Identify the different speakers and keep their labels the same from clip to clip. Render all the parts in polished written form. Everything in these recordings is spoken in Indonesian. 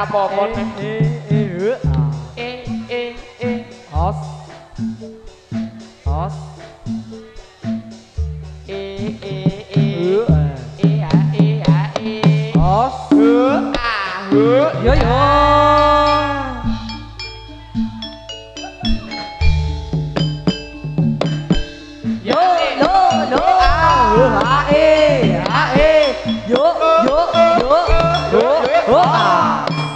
Speaker 1: apa-apa nek.
Speaker 2: Os. Os. Os. Yo yo. Yo lo lo a e yo yo yo yo lo lo yo yo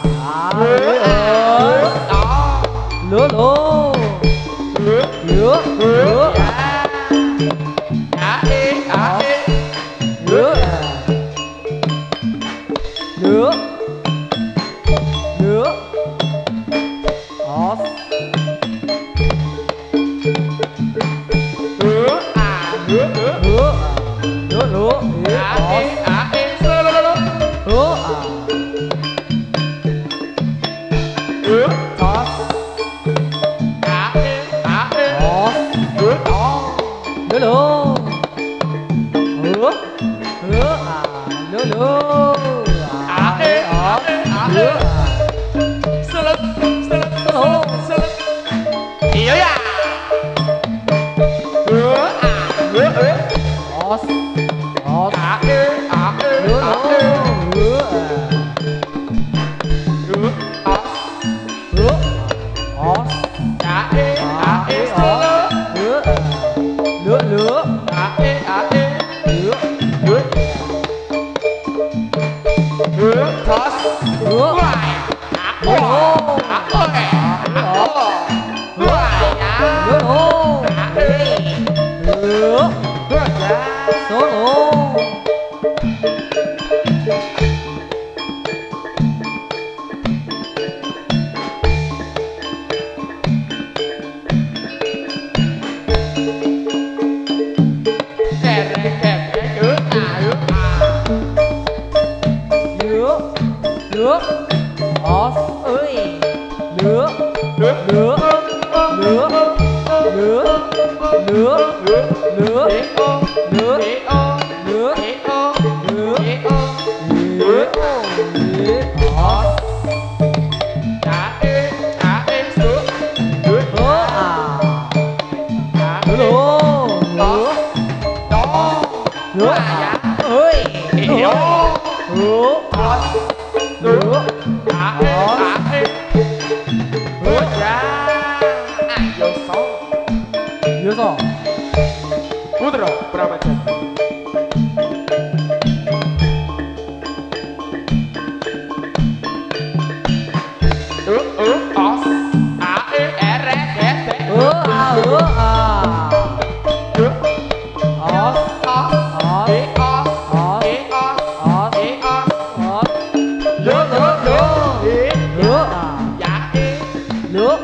Speaker 2: nước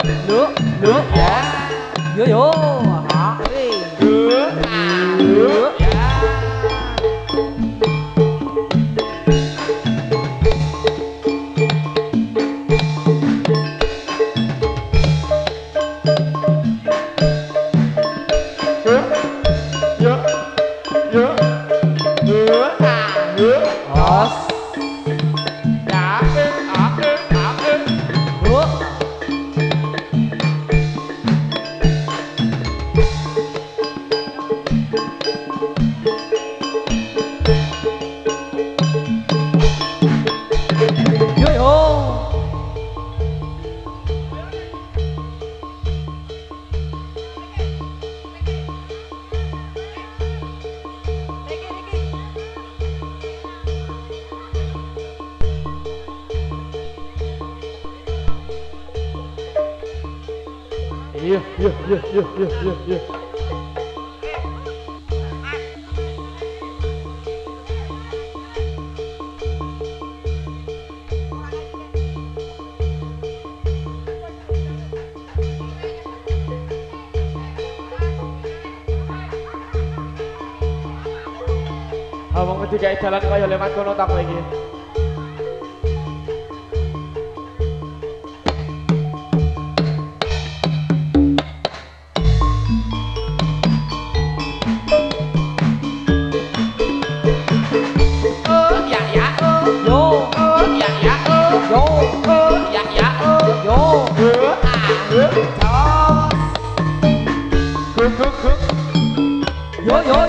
Speaker 2: nước off nước nước nước nước nước
Speaker 1: Abang ketiga jalan kaya lewat kono tak lagi.
Speaker 2: Yo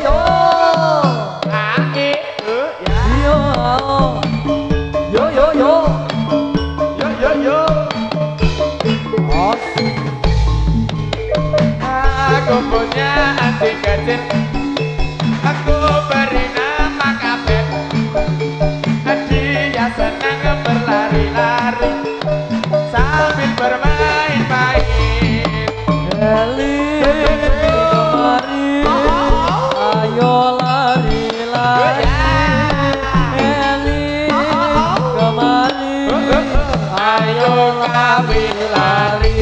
Speaker 2: yo.
Speaker 1: Ae, ya.
Speaker 2: Yo. Yo yo yo.
Speaker 1: Yo yo yo.
Speaker 2: Os.
Speaker 1: Aku punya anjing kecil. Aku beri nama Kapet. Dia senang berlari-lari sambil bermain-main.
Speaker 2: Eli kemari, ayo lari-lari. Eli kemari,
Speaker 1: Ayo kami lari.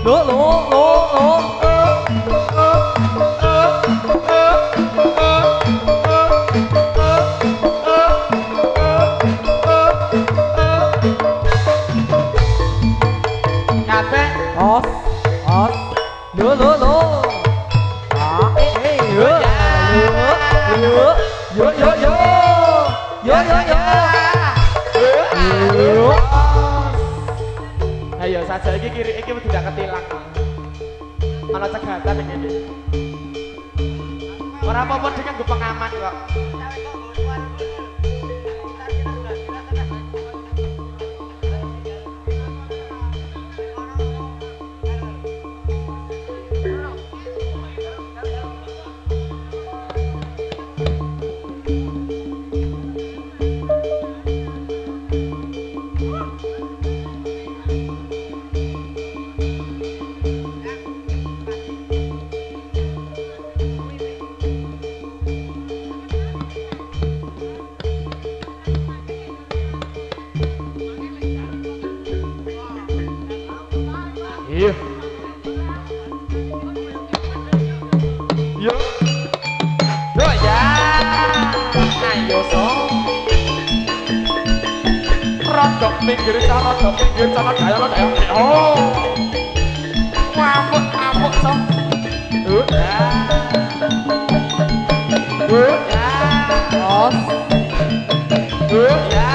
Speaker 2: lo.
Speaker 1: Kapet.
Speaker 2: Os, lo. Yo.
Speaker 1: Ayo saja iki kiri iki tidak ketilang. Ana cegatan iki. Ora apa-apa dengan gue pengaman kok. Iya. Yo. Yo ya. Ayo so. Rodok pinggir cara daya. Oh. Ngamuk so. Ya. Ya.
Speaker 2: Os,
Speaker 1: Ya.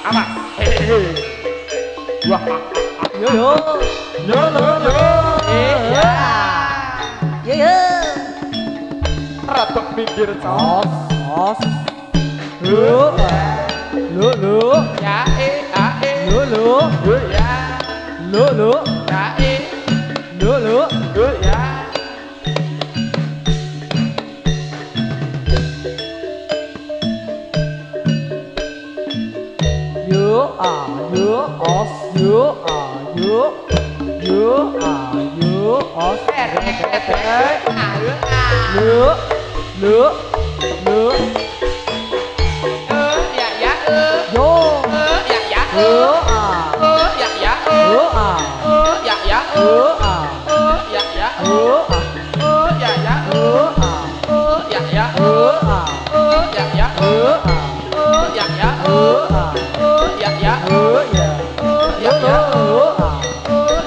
Speaker 1: Apa? Hehehe. Wah.
Speaker 2: yo.
Speaker 1: Yo. Iya.
Speaker 2: Yo.
Speaker 1: Rodok pinggir cara.
Speaker 2: Os. Lo.
Speaker 1: Ya
Speaker 2: Lo.
Speaker 1: ya.
Speaker 2: Lo.
Speaker 1: Ya ya.
Speaker 2: Yo, os, os. Lo.
Speaker 1: Ya ya.
Speaker 2: Yo.
Speaker 1: Ya ya. Ya ya.
Speaker 2: Lo,
Speaker 1: Ya ya.
Speaker 2: Lo,
Speaker 1: Ya ya.
Speaker 2: Lo,
Speaker 1: Ya ya.
Speaker 2: Lo,
Speaker 1: Ya ya.
Speaker 2: Lo,
Speaker 1: Ya ya.
Speaker 2: Lo,
Speaker 1: Ya ya.
Speaker 2: Lo,
Speaker 1: Ya ya.
Speaker 2: Lo, ya.
Speaker 1: Ya ya.
Speaker 2: Lo,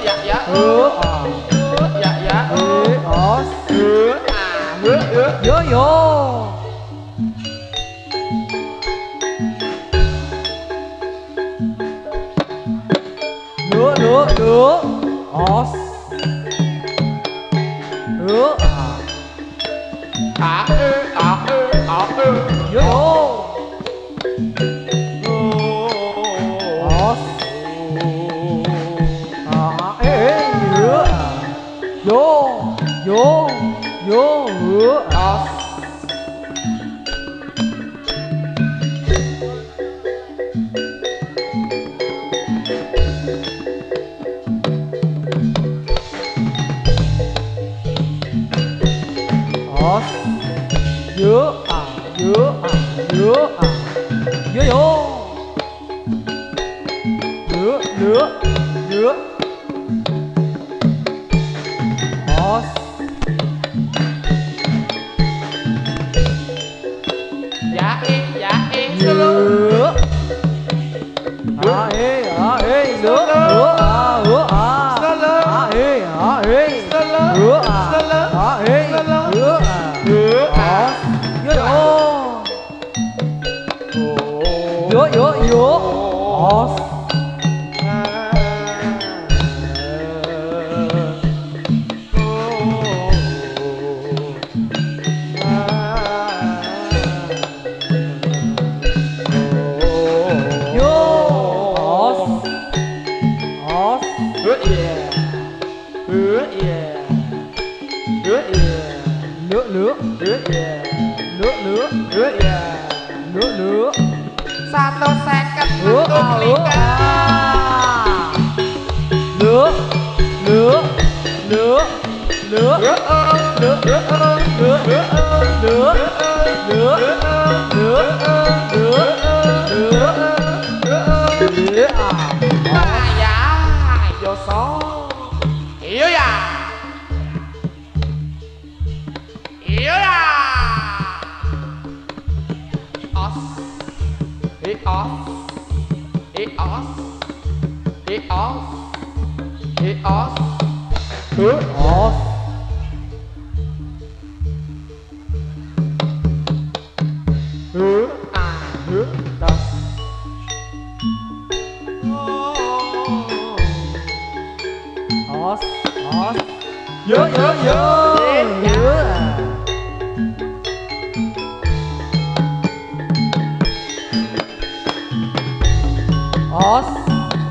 Speaker 1: Ya ya.
Speaker 2: Lo,
Speaker 1: Ya ya.
Speaker 2: os. Yo. Lo, os. Lo, yo. Os. Yo. Os. Os. Yo. Os. Yo. lửa
Speaker 1: Satu seket
Speaker 2: lửa
Speaker 1: untuk lingkar
Speaker 2: lửa lửa lửa lửa lửa lửa lửa lửa lửa lửa lửa lửa
Speaker 1: ya yo so iyo ya os os
Speaker 2: os os yo yo yo os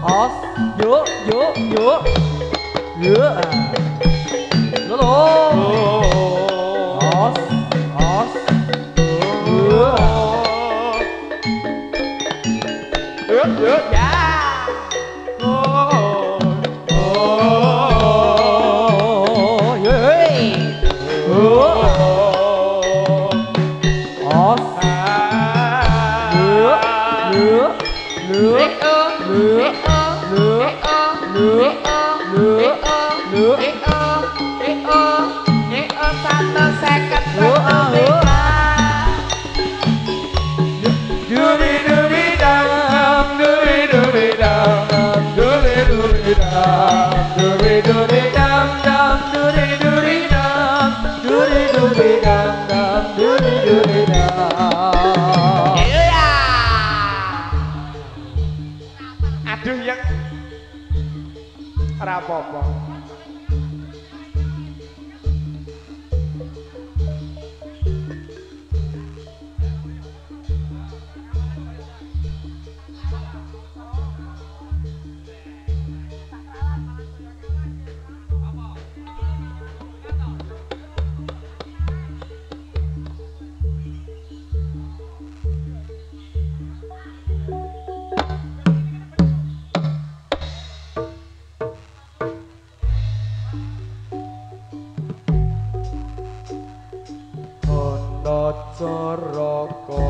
Speaker 2: os yo yo yo yo lo lo os os yo
Speaker 1: ya aduh yang rapopo Caraka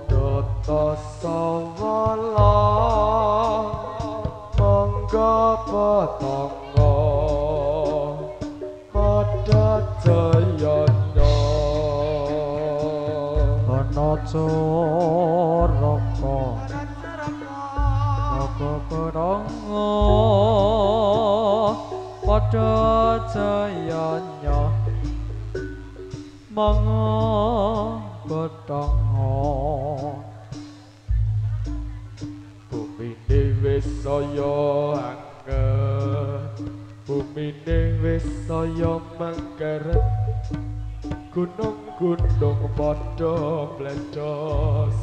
Speaker 1: Data Sawala mangga patangga padha jayana
Speaker 2: ana caraka mangga patangga padha jayana mangga betanga
Speaker 1: bumine wis saya angker bumine wis saya mangkeret gunung-gunung padha mledos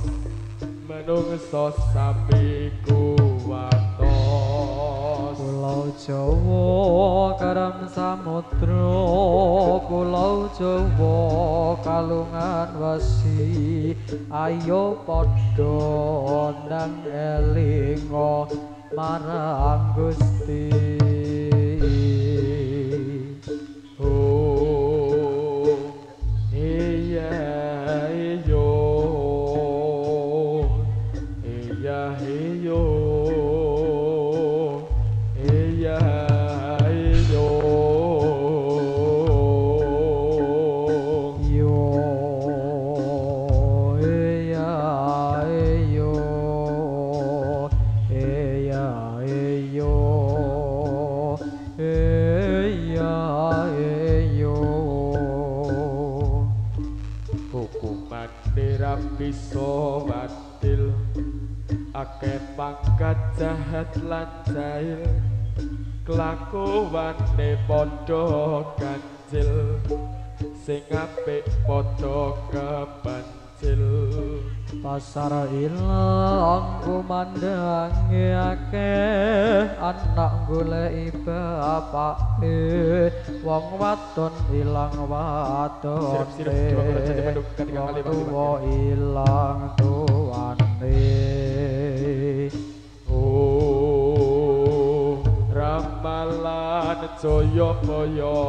Speaker 1: manungsa sami kuwatos
Speaker 2: Pulau Jawa karam samudra Pulau Jawa kalungan wasi ayo padha nang elinga marang Gusti
Speaker 1: oh iya iyo iya iyo bisa wadil akeh pangkat jahat lan jahil kelakuane padha ganjil sing apik padha kepancil kancil
Speaker 2: pasar ilang kumandangi akeh anak goleki bapake wong wadon ilang wadone wong tuwa ilang tuwane
Speaker 1: oh ramalan Jayabaya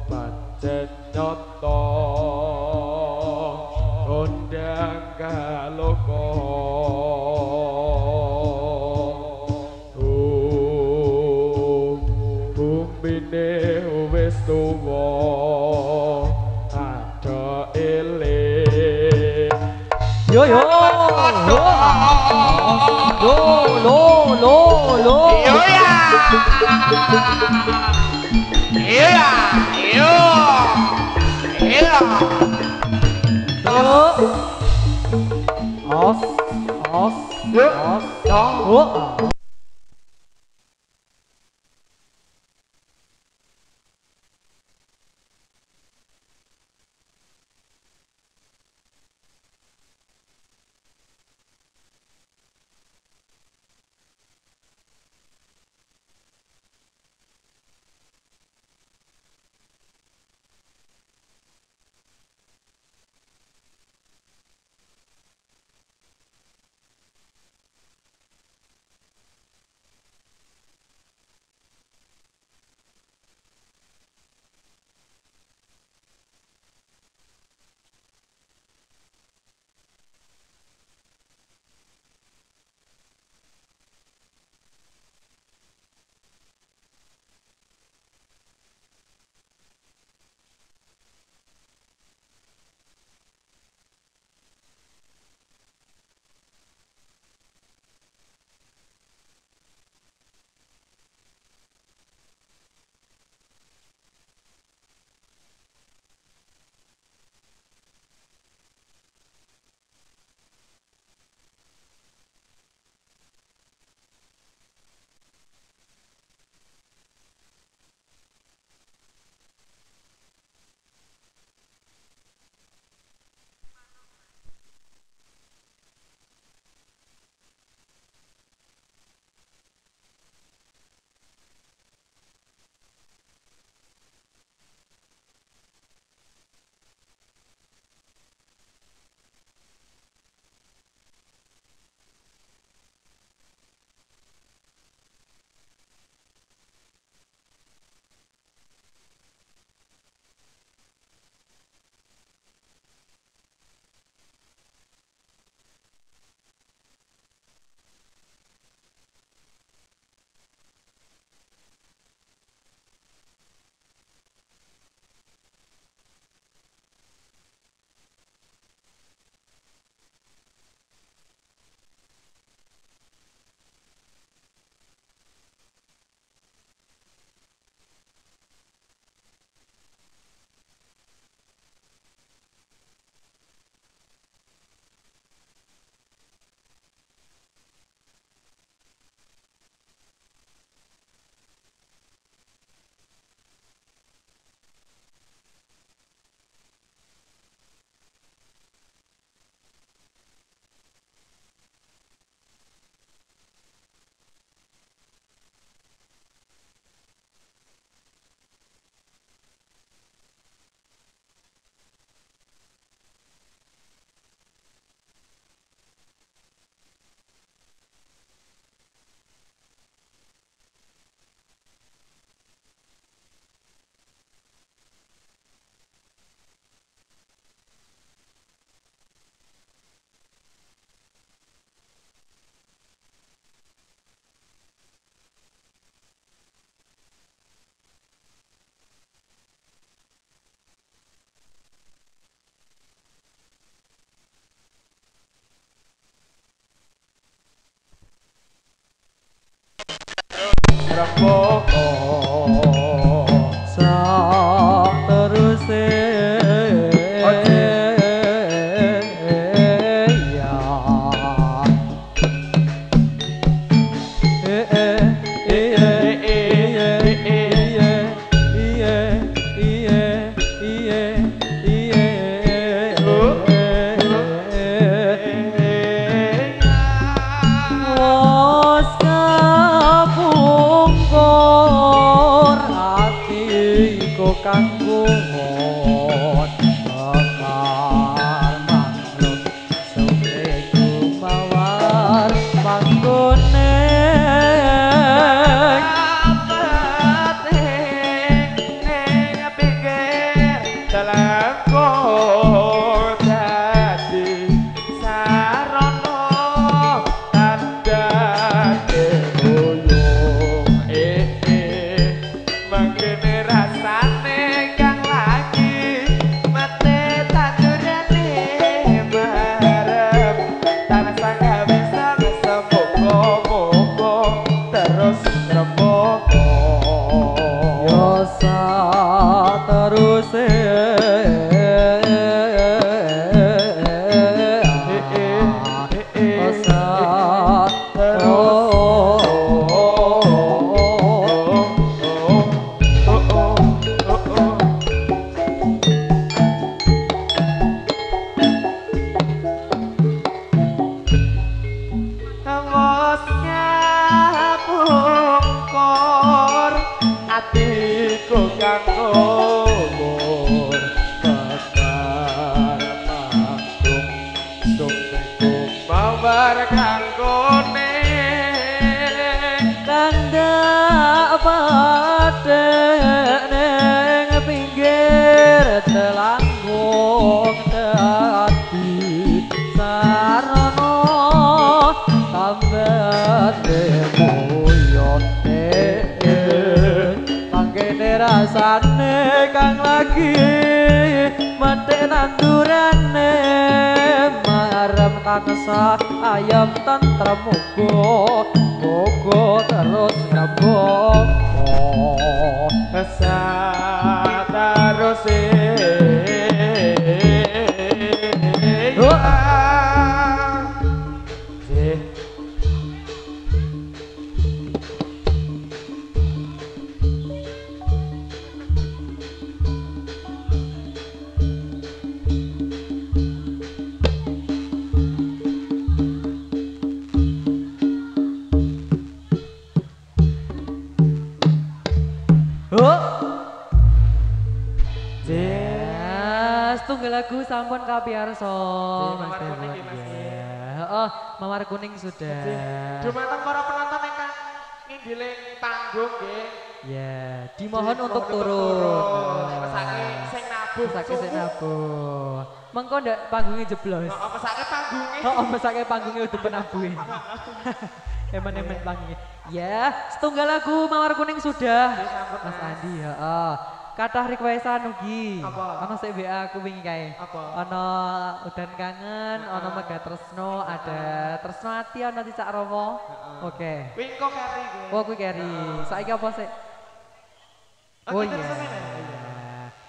Speaker 1: pancen nyata kondang kaloka bumbine wis tuwa ada eling
Speaker 2: yo yo lo
Speaker 1: yo ya
Speaker 2: os
Speaker 1: Dalangku dadi sarana tanda keboyong mangkene rasane kang lagi mate tandurane barep tansah gawe semoga-moga terus rembaka
Speaker 2: yo terus
Speaker 1: atiku kang umur bakar manggung sungguh mawar kanggone
Speaker 2: kang dak padhek ning pinggir telanggung dadi sarana tambah rasane kang lagi mate nandurane marem tansah ayam tentrem muga terus ngabok
Speaker 1: terus
Speaker 2: tunggal lagu sampun kapiarsa Mas
Speaker 1: Mawar
Speaker 2: Dewa.
Speaker 1: kuning, Mas.
Speaker 2: Oh, mawar kuning sudah.
Speaker 1: Dumateng para penonton ingkang nginggiling panggung nggih.
Speaker 2: Ya, dimohon untuk turun.
Speaker 1: Mesake sing nabuh.
Speaker 2: Mesake sing nabuh. Mengko ndak panggungnya jeblos.
Speaker 1: Heeh, mesake panggunge.
Speaker 2: Oh, mesake panggungnya udah penabuhin. Emen-emen panggungnya. Ya, setunggal lagu mawar kuning sudah. Mas Andi, heeh. Kathah requestan ugi. Ana sik WA aku wingi kae. Ana udan kangen, ana Mega Tresno, ada Tresno Ati, ana Cicak Romo. Oke.
Speaker 1: Kuwi kok keri nggih.
Speaker 2: Oh, kuwi keri. Saiki apa sih? Oh iya.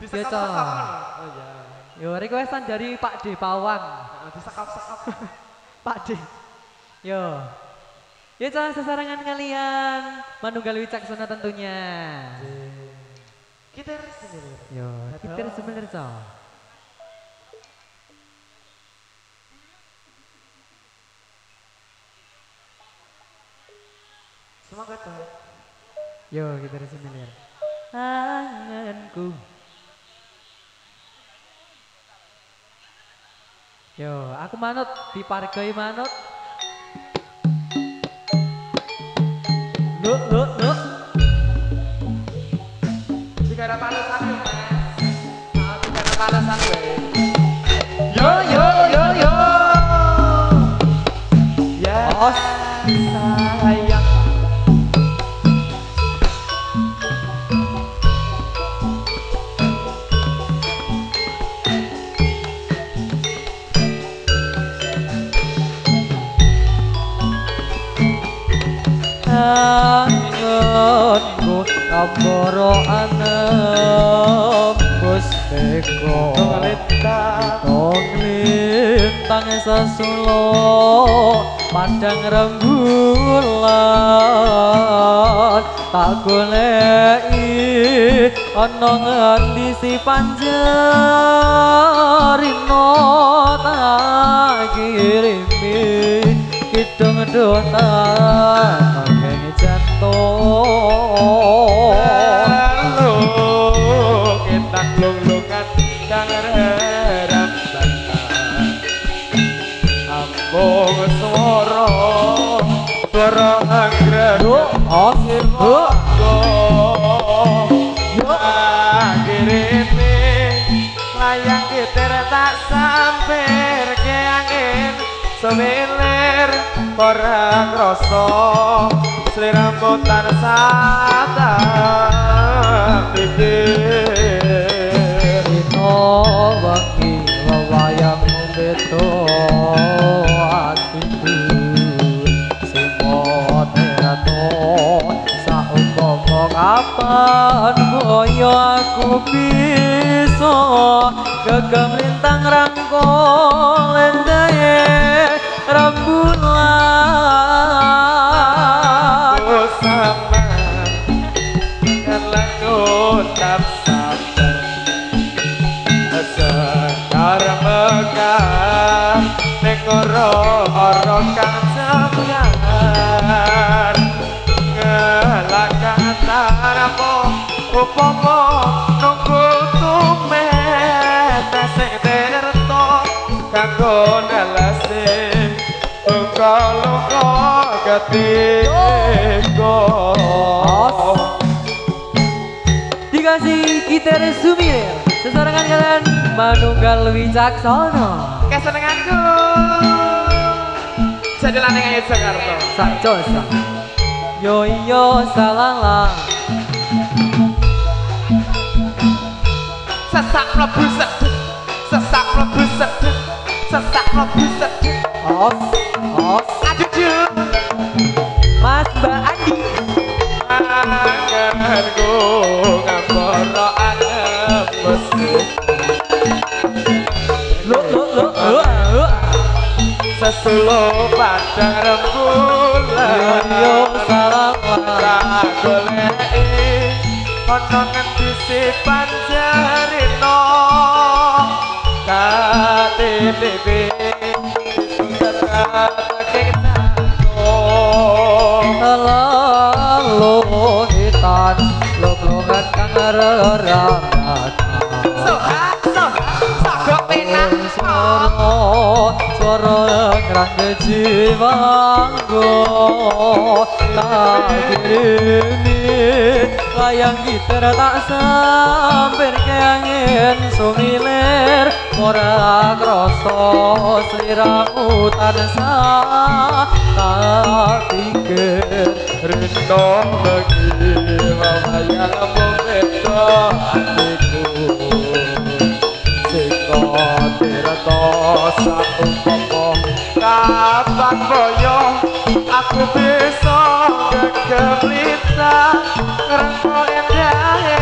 Speaker 1: Bisa
Speaker 2: Yo,
Speaker 1: sekap-sekap.
Speaker 2: Cok.
Speaker 1: Oh iya.
Speaker 2: Yo requestan dari Pak D Pawang.
Speaker 1: Disekap-sekap.
Speaker 2: Pak D. Yo. Ya jangan sesarangan kalian. Manunggal Wicaksana tentunya.
Speaker 1: Kita sendiri.
Speaker 2: Yo, kita sebenarnya.
Speaker 1: Semangat tuh.
Speaker 2: Yo, kita sebenarnya. Anganku. Yo, aku manut dipargoi manut. Look.
Speaker 1: Jika ada palasan yuk, Mas. Jika ada palasan gue.
Speaker 2: Yo.
Speaker 1: Ya,
Speaker 2: Oh,
Speaker 1: sayang.
Speaker 2: angenku kambara anembus teko Tonglintang sesulo padang rembulan tak goleki ana ngendi si panjerino tak kirimi kidung dotan ngene jantung
Speaker 1: Halo, kita lung-lungan jangan harap ambung suara anggrek
Speaker 2: akhir
Speaker 1: akhir ini tak sampir ke angin semilir ora krasa sliramu tansah tak pikir
Speaker 2: dino wengi wayangmu beto atiku sing moderato saumpama kapan boyo aku bisa gegem lintang rangkul endahe rembulan
Speaker 1: sama karena tak sabar sekarang mekar nengoro-oro kang sampeyan ngelakan apa upama nunggu tumet sing terto kanggo nelase luka-luka ketika
Speaker 2: dikasih gitar Sumir sesarengan kalian Manunggal Wicaksana
Speaker 1: kesenenganku jadi laneng ayo Jakarta
Speaker 2: sakjosa yo yo salala
Speaker 1: sesak mlebu sedek sesak mlebu sedek sesak mlebu sedek
Speaker 2: os
Speaker 1: aduh
Speaker 2: Mas Mbak Andi
Speaker 1: angerku ngambara angebes
Speaker 2: lo
Speaker 1: sesulo padang rembulan
Speaker 2: yo salala
Speaker 1: tak goleki ana ngendi si panjarino KTP tetake
Speaker 2: lalu hitan loblogan kang rerangan
Speaker 1: sagok penak
Speaker 2: suara ngrangge jiwaku tak kirimi layang gitar tak sampir ke angin sumilir ora krasa sliramu tansah tak pikir
Speaker 1: rino bagi wayang beto atiku sing tirta saumpama kapan boyo aku bisa kegeblita ngrengko endahe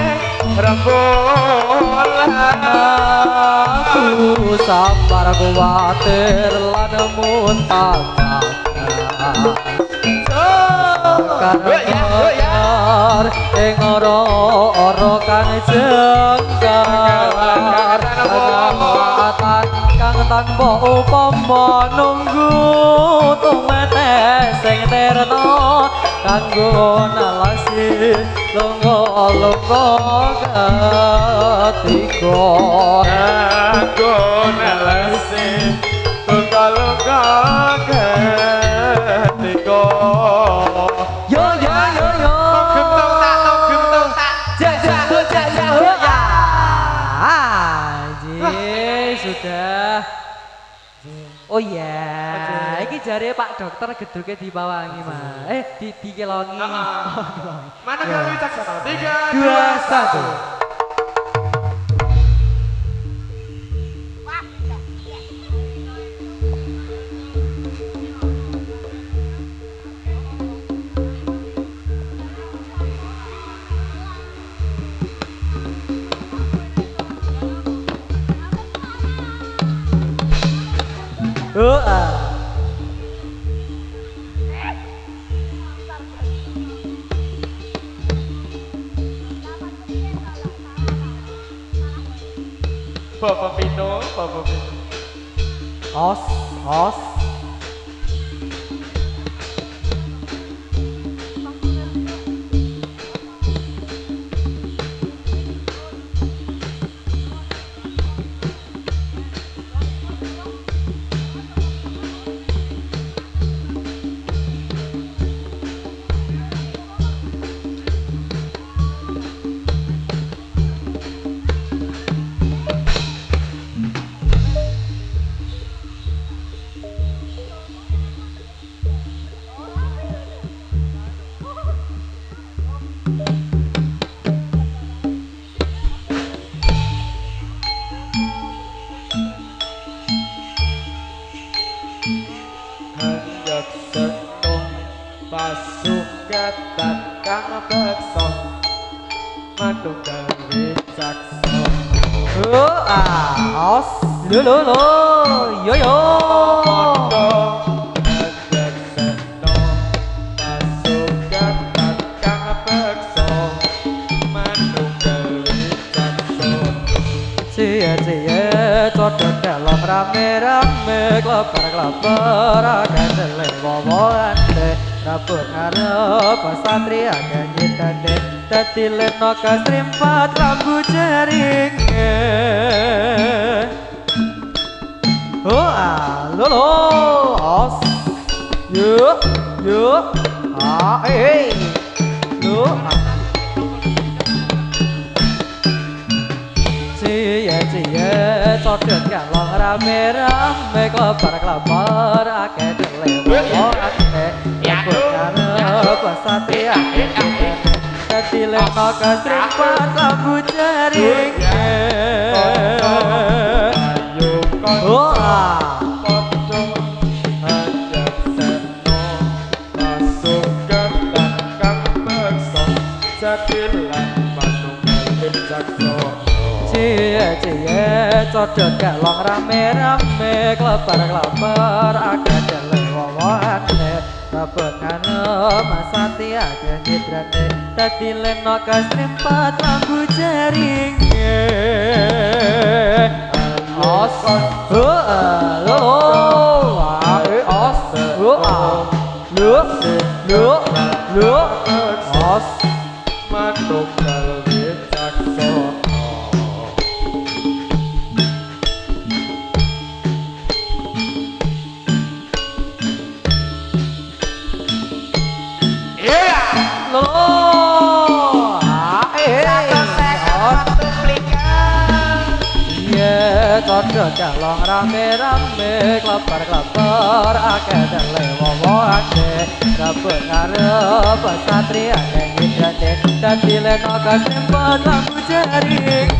Speaker 1: rembulan
Speaker 2: aku sabar kuwatir lan muntah karena ing ora kang jengkar atan kang tanpa upama nunggu tumete sing terno kanggo nalasi lunga-lunga ketika
Speaker 1: kanggo nalasi lunga-lunga ketika
Speaker 2: sudah. Oh iya, iki jare Pak Dokter gedhuke dipawangi, Mas. Dikelongi.
Speaker 1: Mana kalau Wicaksana? 3, 2, 1. Bapak Pino.
Speaker 2: Os.
Speaker 1: kang beksa manunggal wicaksana
Speaker 2: Os lo yo yo cie codot dalam rame-rame kleper-kleper agak deleng wowoan deh rabut ngarep satria ganyi dande dadi leno kastrimpat lambu jaring lo os yuk lo cie codot galong rame-rame kleper-kleper akeh delewoan rabut ngarep satria dadi leno kastrimpat lambu jaring cie codot galong rame-rame kleper-kleper akeh delewoan rabut ngarep satria ganyi dande dadi leno kastrimpat lambu jaring os lo os
Speaker 1: manunggal wicaksana
Speaker 2: codot galong rame-rame kleper-kleper akeh delewoan rabut ngarep satria ganyi dande dadi leno kastrimpat lambu jaring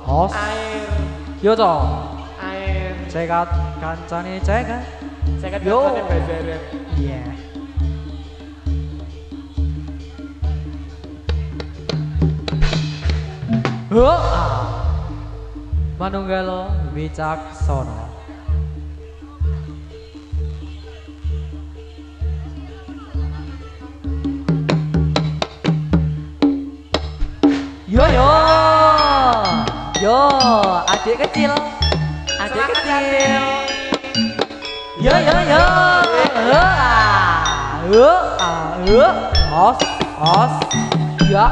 Speaker 2: os
Speaker 1: air
Speaker 2: yo toh
Speaker 1: air
Speaker 2: cekat kancane cekat
Speaker 1: cekat
Speaker 2: yo
Speaker 1: kancane bajaran
Speaker 2: iya manunggal wicaksana yo adik kecil os ya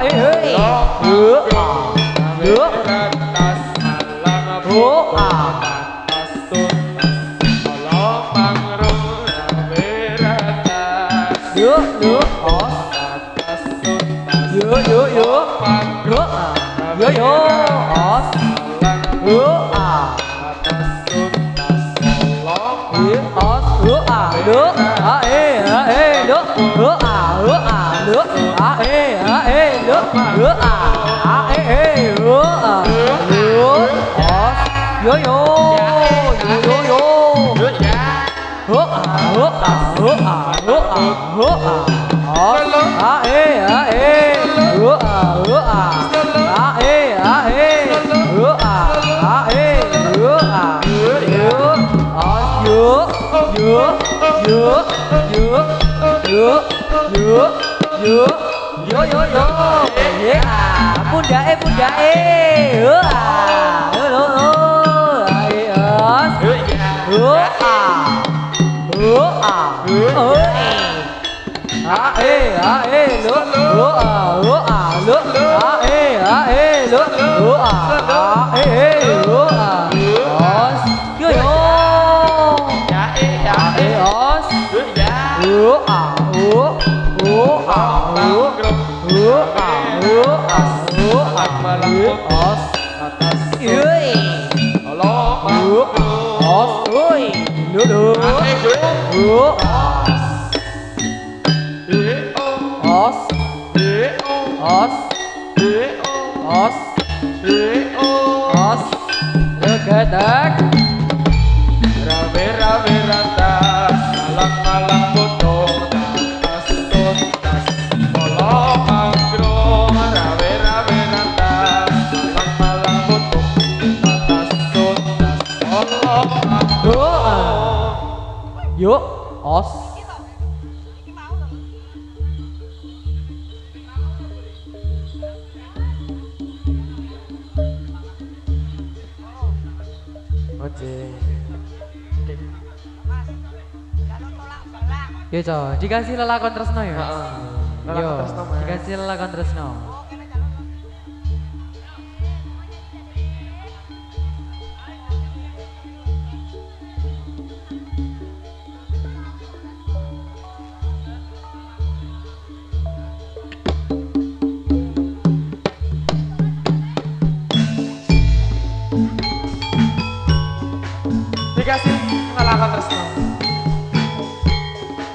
Speaker 2: Yo yo yo. Yeah. Pundake pundake. Ah. Yo yo. Ayo. Yo ah. Yo ah. Oh. Lo lo lo lo os yo yo os Gedak
Speaker 1: Rame-rame rantas Malang-malang potong Tas tuntas Kolong anggrung Rame-rame rantas Malang-malang potong Tas tuntas Kolong anggrung
Speaker 2: Yuk os Yo co, dikasih lelakon tresno ya.
Speaker 1: Lelakon
Speaker 2: Yo,
Speaker 1: tresno, Mas.
Speaker 2: dikasih lelakon tresno.
Speaker 1: Dikasih lelakon tresno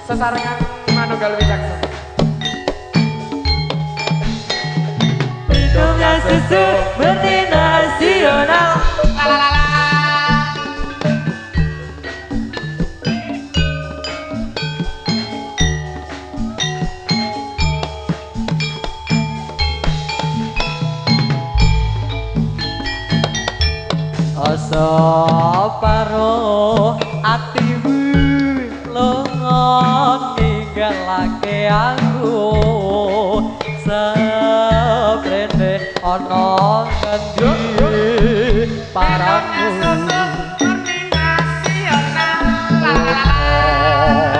Speaker 1: Sesarengan Manunggal Wicaksana
Speaker 2: Hidupnya susu berarti nasional. Asa paro atimu longon ninggalake aku seprene ana ngendi paramu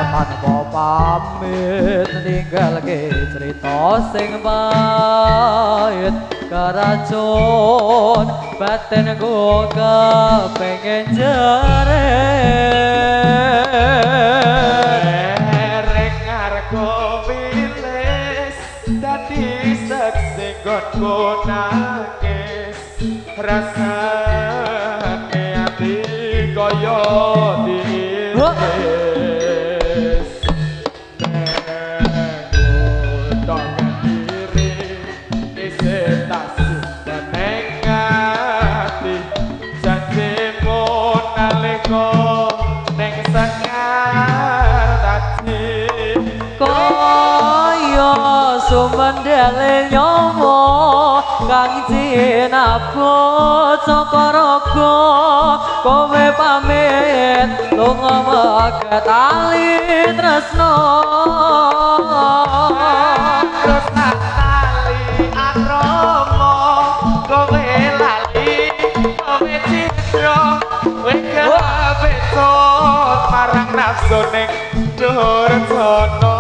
Speaker 2: tanpa pamit ninggalke cerita sing pahit karacun batin ku kepengen
Speaker 1: Reng arko wilis Dadi seksi gonku nangis Rasane ati kaya diiris Nengutongkan diri Isitasi Neng ati Janjimu naliko Neng sekar taji
Speaker 2: kaya sumendele nyomo kang jinabut saka raga kowe pamit lunga meke tali tresno
Speaker 1: Terus tali akrama kowe lali kowe citra kowe kebetut marang nafsu ning dhuwur sono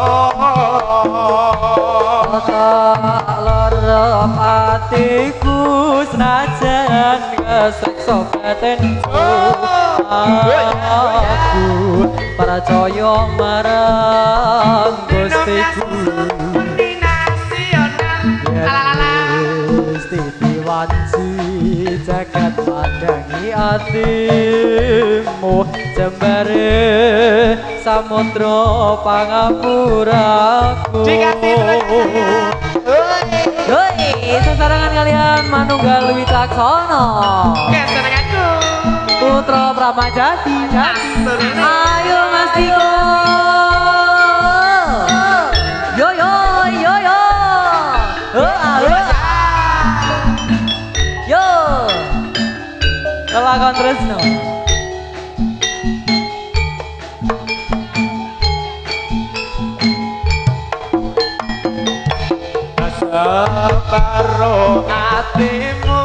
Speaker 2: lara atiku senajan keseksa batinku aku percaya marang Gustiku Gusti diwanci jagat madangi atimu jembare samudra pangapuraku Hei, sesarangan kalian Manunggal Wicaksana
Speaker 1: kesenenganku
Speaker 2: Putra Pramajati Ayo Mas Diko Yo yo yo yo Yo Kelakon Tresno
Speaker 1: separo atimu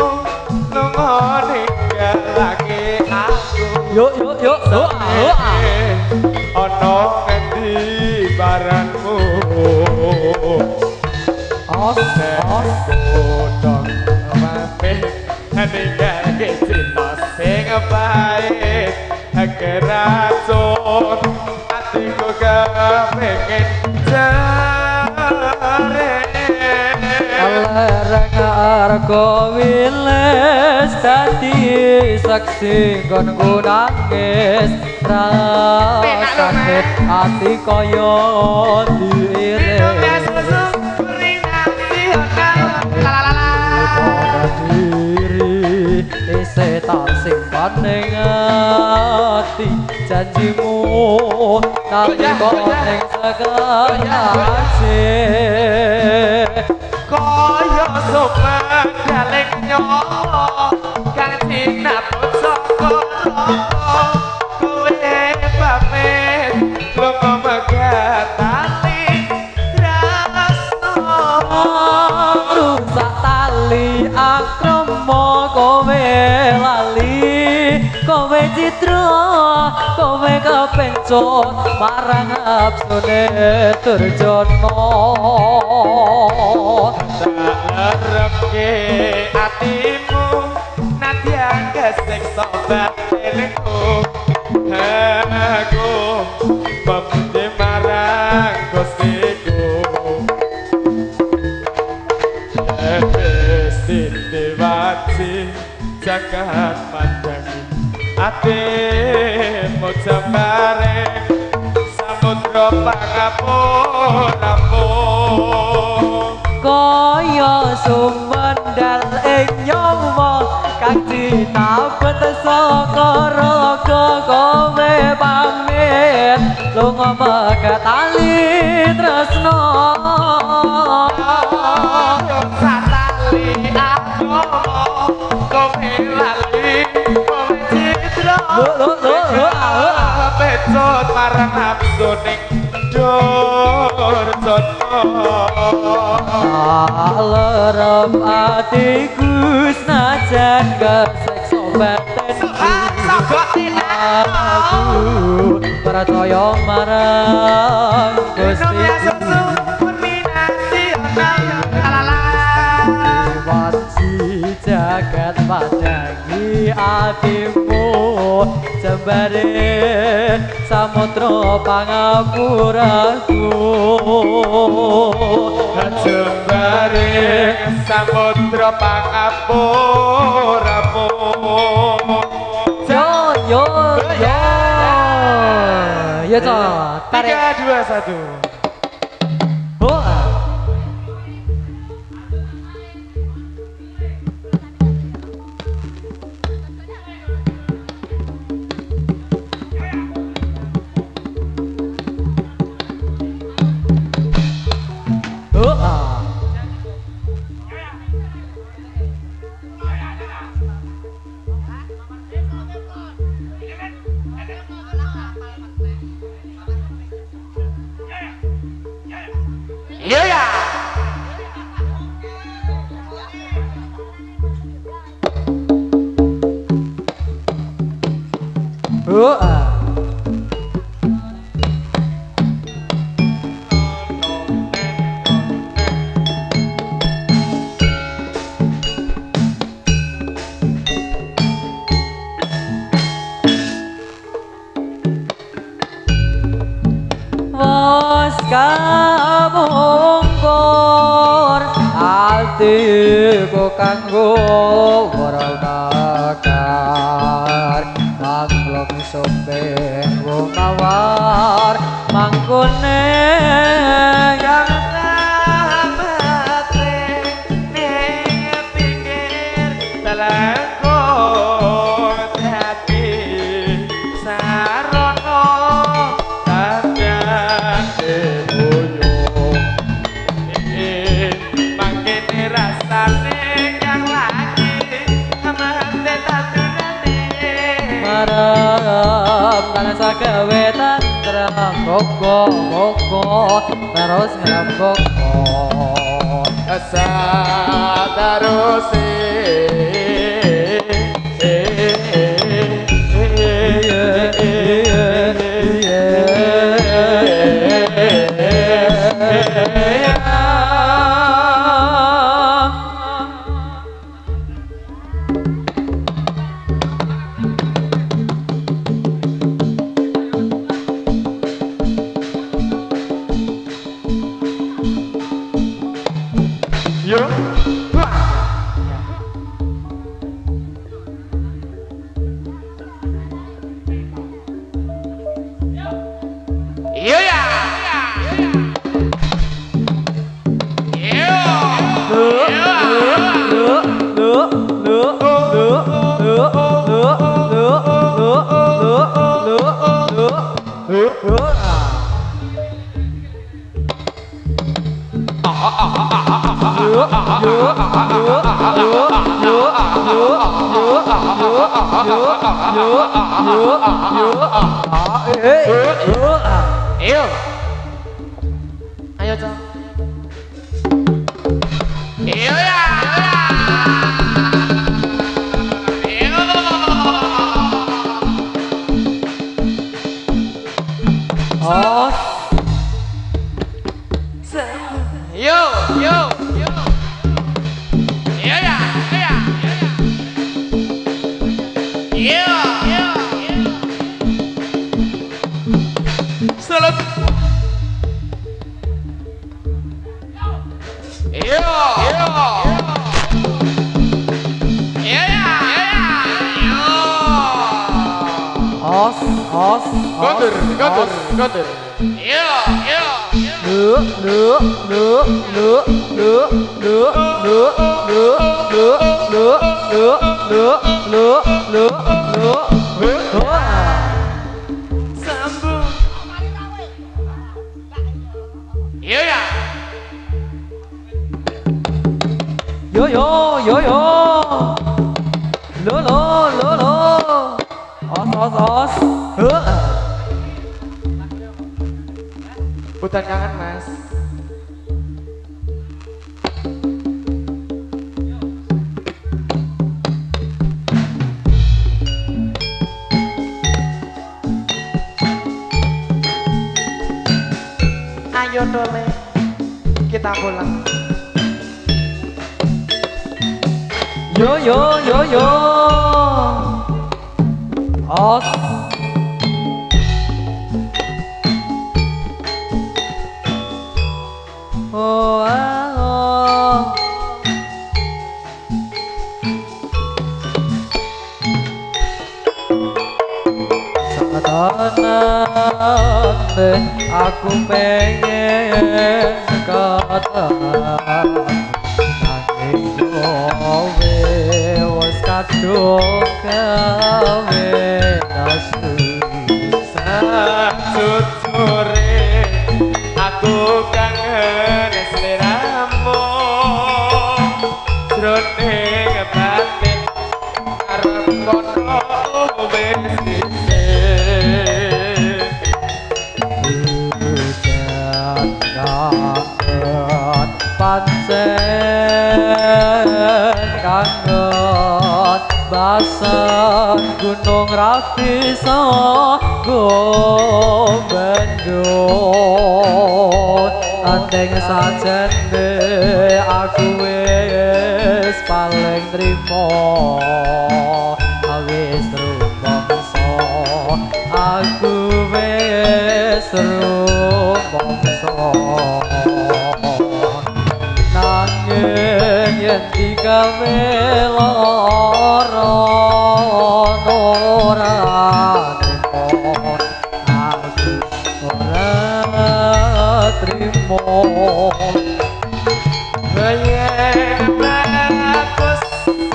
Speaker 1: lunga ninggalake aku.
Speaker 2: Yuk yuk yuk
Speaker 1: Ono ngendi barangmu Godhong mapih ninggalake cinta sing pahit keracun atiku kepengin jare
Speaker 2: Alereng argo wiles dadi saksi konku nangis rasane ati kaya diiris diri isih tak simpan ning ati janjimu nanti kok ning sekelase
Speaker 1: kaya sopan dalek nyawa kang sinaput saka kowe pamit lunga megatali tresno
Speaker 2: rusak tali akrama kowe lali kowe citra kowe kepencut marang absone durjana
Speaker 1: Lerepke atimu nadyan kesiksa batinku aku pemudi marang gustiku Sitiwati jagat pandangi atimu jembare samudra pangapuramu
Speaker 2: kaya sumendal ing nyawa kang ditabet saka raga kowe pamit lunga megatali tresno
Speaker 1: satali agama kowe lali kowe citra pecut marang nafsu ning
Speaker 2: lerep atiku senajan keseksa batin aku percaya marang Gustiku wanci jagat padangi atimu jembare samudra pangapuraku
Speaker 1: jembare samudra pangapuramu
Speaker 2: yo yo yo yo tarik
Speaker 1: 3, 2, 1 Iya ya.
Speaker 2: Was kamungkur atiku kanggo warakar manglok sopen wong mawar mangkone
Speaker 1: Yang sahabate ning pinggir dalangku dadi sarono tandang demoyo mangkene rasane yang lagi amate taturane
Speaker 2: marap kana sagawe tantra koko terus ngerambok
Speaker 1: Ayo, Cok. Gatur. Sambung. Iya.
Speaker 2: Yo. Lo. Os.
Speaker 1: Hutan kangen, Mas. Ayo Dole, kita pulang.
Speaker 2: Yo. Os. Aku pengen kata nanging kowe wis kadung gawe nasu
Speaker 1: sajujure aku kangen sliramu jroning batin arep kono wis
Speaker 2: pancen kangen basan gunung rapisa gombendut andeng sajene aku wis paling trimo wis rumangsa aku wis rumangsa nanging yen digawe lara ora trimo aku ora trimo
Speaker 1: yen bagus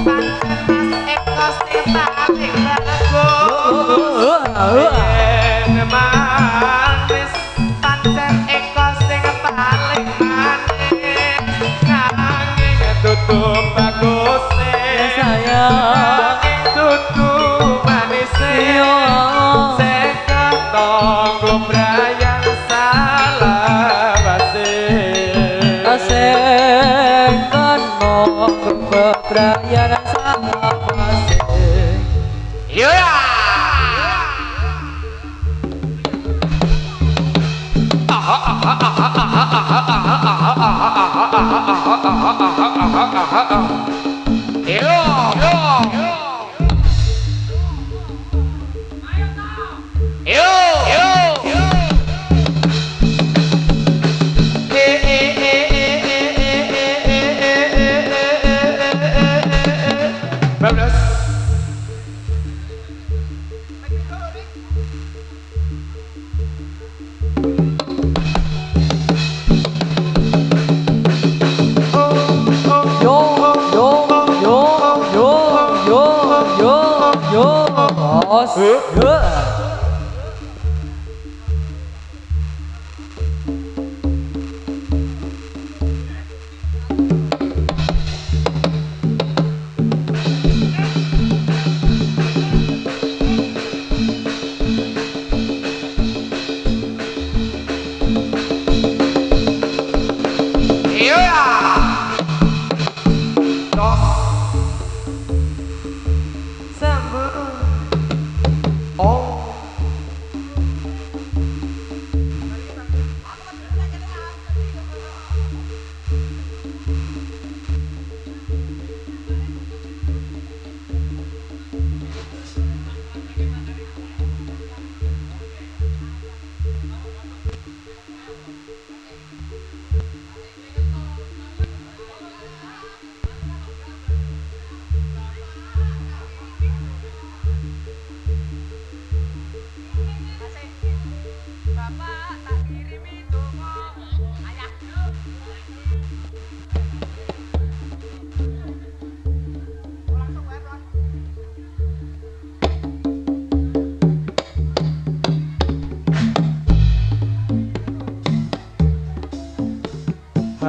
Speaker 1: pancen Mas Eko sing paling bagus yen manis pancen Eko sing paling manis nanging tutup bagus
Speaker 2: sayang
Speaker 1: tutup manis sing ketong gombrayang salah basi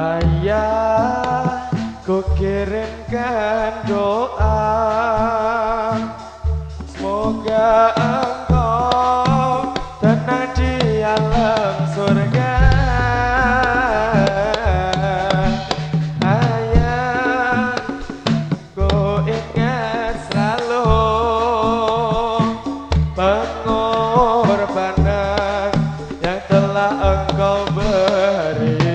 Speaker 1: Ayah, ku kirimkan doa, semoga engkau tenang di alam surga. Ayah, ku ingat selalu pengorbanan yang telah engkau berikan.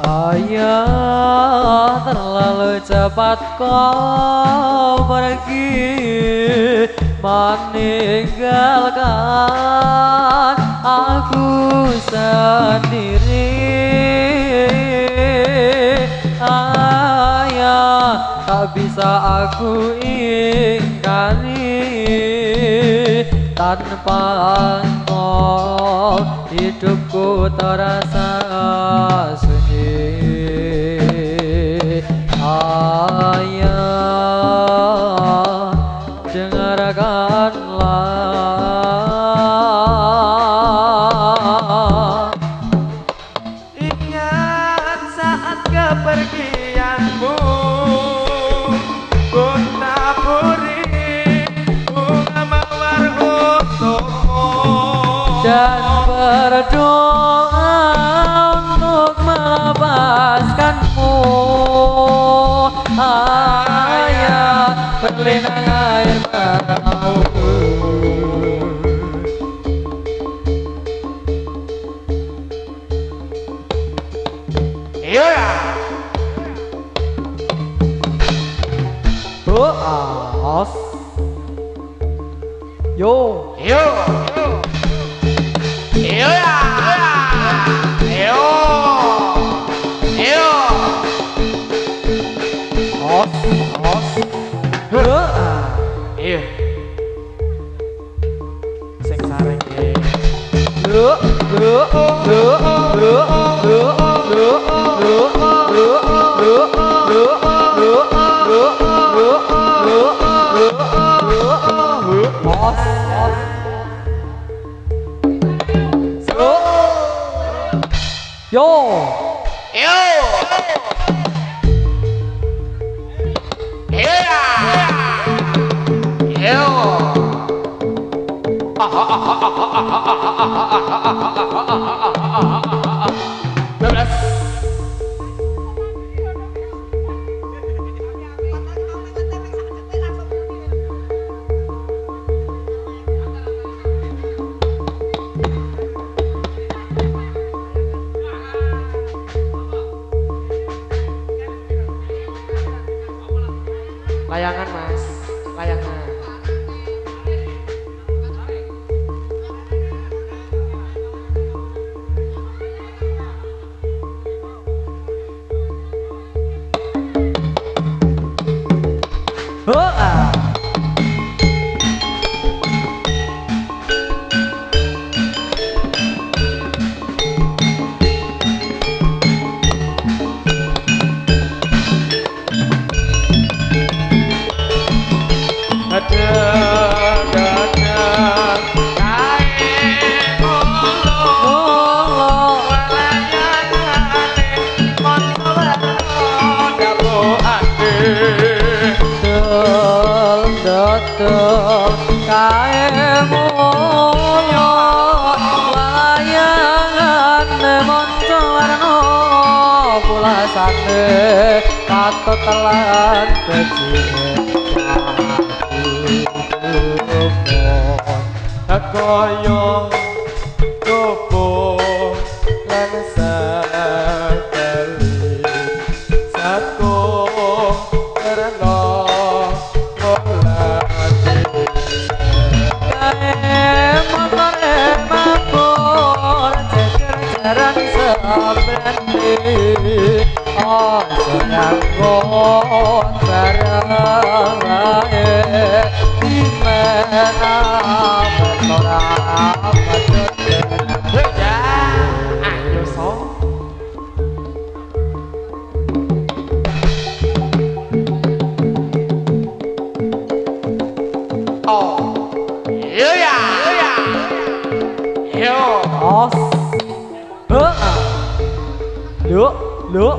Speaker 2: Ayah, terlalu cepat kau pergi meninggalkan aku sendiri. Ayah, tak bisa aku ingkari, tanpa engkau hidupku terasa sunyi. Ayah, dengarkanlah.
Speaker 1: Ingat saat kepergianmu, ku taburi bunga mawar untukmu
Speaker 2: Dan berdoa untuk melepaskanmu. Ayah, berlinang air matamu. Boas. Yo.
Speaker 1: Iya. Sing sareng iki.
Speaker 2: dol kae moyo layangane monco warna pulasane patut telan becine
Speaker 1: koyong tubuh lan sateli satu karena molati
Speaker 2: kae motore mabur jejer-jejeran sabrene nganggo barang wae dimana ora padhet
Speaker 1: ya ayo so oh iya ya yo
Speaker 2: os lu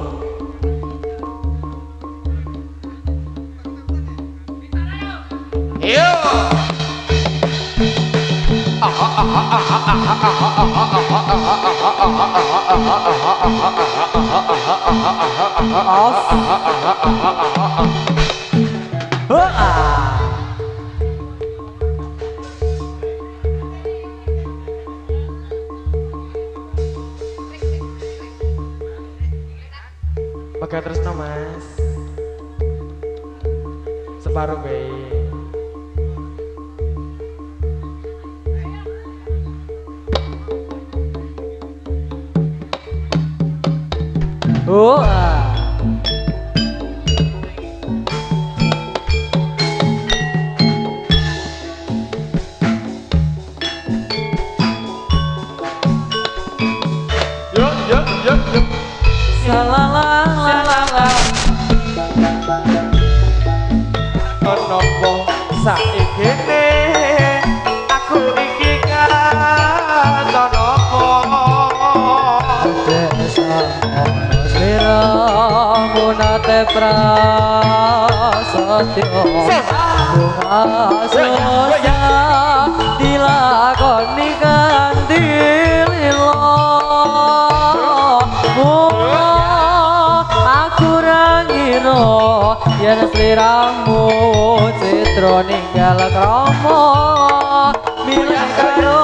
Speaker 1: yo Maka terus no mas separuh baik Nopo saiki ne aku iki kan nopo
Speaker 2: desa sliramu nate prasetyo bunga dilakoni kanthi lila aku ra ngira yen sliramu citra ninggal krama milih karo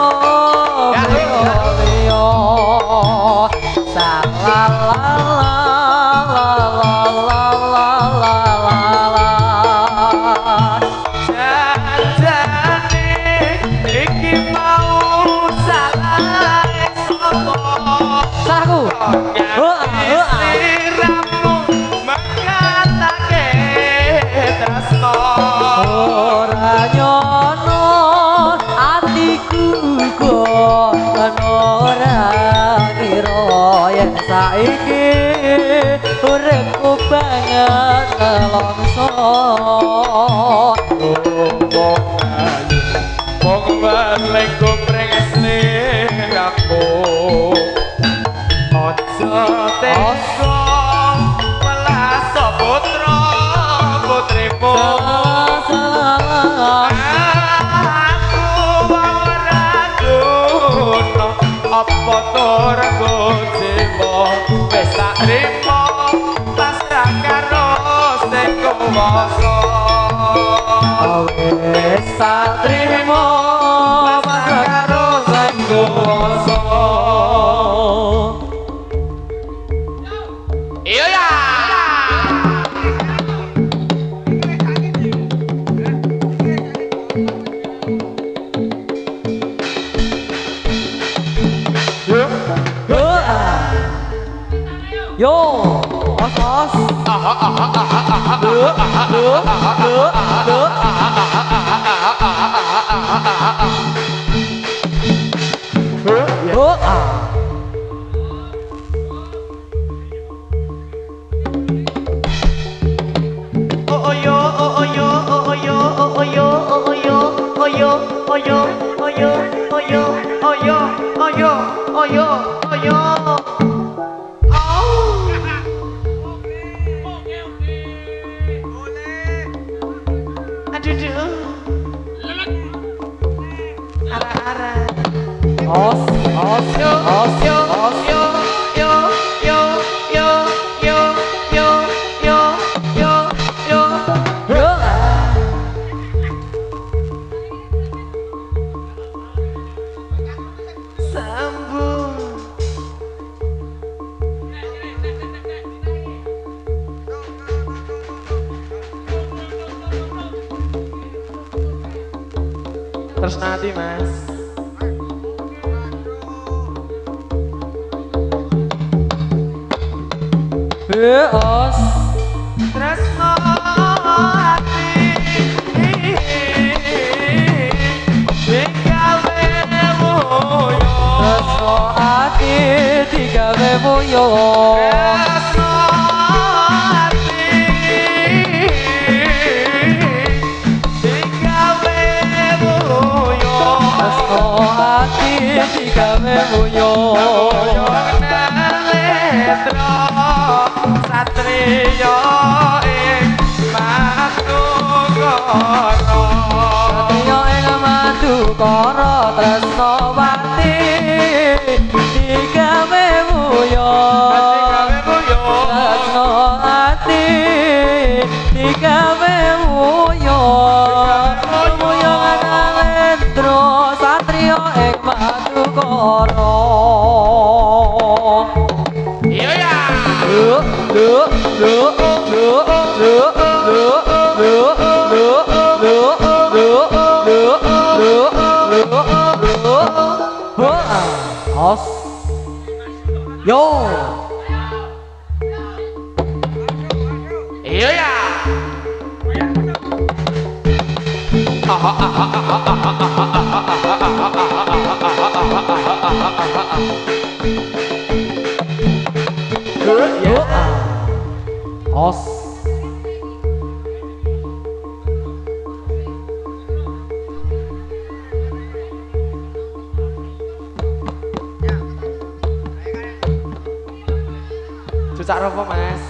Speaker 2: liya
Speaker 1: janjane iki mau salah sapa
Speaker 2: saku
Speaker 1: sliramu mengatake tresno
Speaker 2: ora nyono atiku kok ora kira yen saiki uripku banget nelongso
Speaker 1: wong balik kuprengsne aku aja teko welas putra putrimu aku ora guna apa tur kucimu wis tak rimo pasrah karo sing kuwasa
Speaker 2: wis tak trimo pasrah karo sing kuwasa
Speaker 1: iya ya
Speaker 2: yo os
Speaker 1: Aduh,
Speaker 2: os, os,
Speaker 1: yo
Speaker 2: os,
Speaker 1: yo
Speaker 2: os.
Speaker 1: yo yo yo yo yo yo yo yo yo
Speaker 2: Yo.
Speaker 1: sambung terus nanti mas
Speaker 2: Os.
Speaker 1: tresno ati sing gawe moyo
Speaker 2: Tresno ati digawe moyo.
Speaker 1: tresno ati sing gawe moyo
Speaker 2: Tresno ati digawe moyo.
Speaker 1: moyo nalendra satria ing Madukara
Speaker 2: Satrio ing Madukara Tresnawati digawe moyo. Tresnawati digawe moyo. Moyo nalendra satrio ing Madukara.
Speaker 1: iya ya
Speaker 2: Os. Yo.
Speaker 1: iya ya
Speaker 2: Os.
Speaker 1: Cucak ropo mas